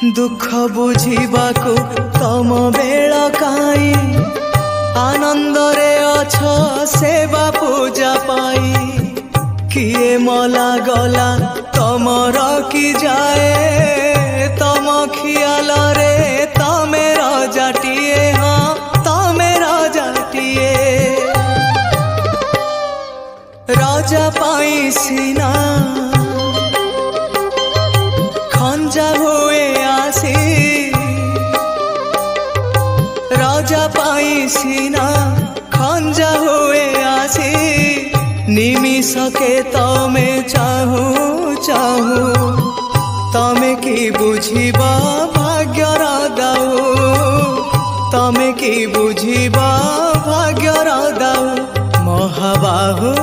दुख बुझिबाकु तम बेल काई आनंद रे अछ सेवा पूजा पाई किए मला गला तम रखी जाए तम खियाल रे तमे राजाटिए हाँ तमे राजाटिए राजा पाई सीना खंजा हुए आसी राजा पाई सीना खंजा हुए आसी निमिषके तमे चाहू चाहू तमे की बुझिबा भाग्यर दाऊ तमे की बुझिबा भाग्यर दाऊ महाबाहु